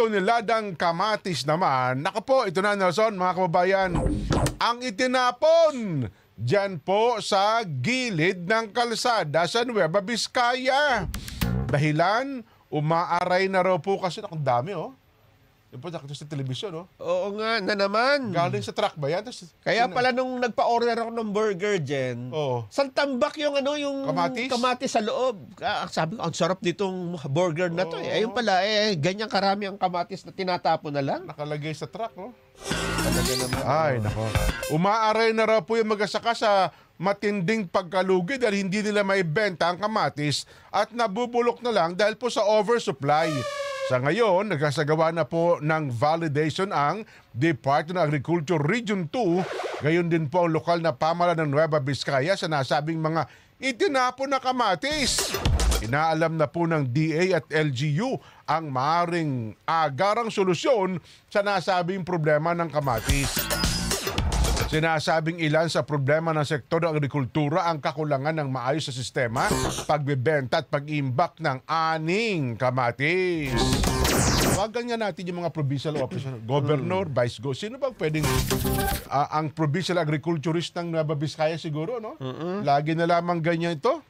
toneladang kamatis naman. Naku po, ito na Nelson, mga kababayan. Ang itinapon dyan po sa gilid ng kalsada sa Nueva Vizcaya. Dahilan, umaaray na raw po kasi, ang dami oh. Yung po nakita sa telebisyon, no? Oo nga, na naman. Galing sa truck ba yan? Kaya pala nung nagpa-order ako ng burger, Jen, santambak yung yung kamatis sa loob. Sabi ko, ang sarap nitong burger na to. Ayun pala, ganyan karami ang kamatis na tinatapon na lang. Nakalagay sa truck, no? Talaga naman. Ay, nako. Umaaray na raw po yung mag-asaka sa matinding pagkalugi dahil hindi nila maibenta ang kamatis at nabubulok na lang dahil po sa oversupply. Sa ngayon, nagkasagawa na po ng validation ang Department of Agriculture Region 2. Gayon din po ang lokal na pamahalaan ng Nueva Vizcaya sa nasabing mga itinapon na kamatis. Inaalam na po ng DA at LGU ang maaaring agarang solusyon sa nasabing problema ng kamatis. Sinasabing ilan sa problema ng sektor ng agrikultura ang kakulangan ng maayos sa sistema, pagbebenta at pag-imbak ng aning kamatis. Tawagan nga natin yung mga provincial officer, governor, vice go. Sino bang pwedeng ang provincial agriculturist ng Nueva Vizcaya siguro, no? Lagi na lamang ganyan ito.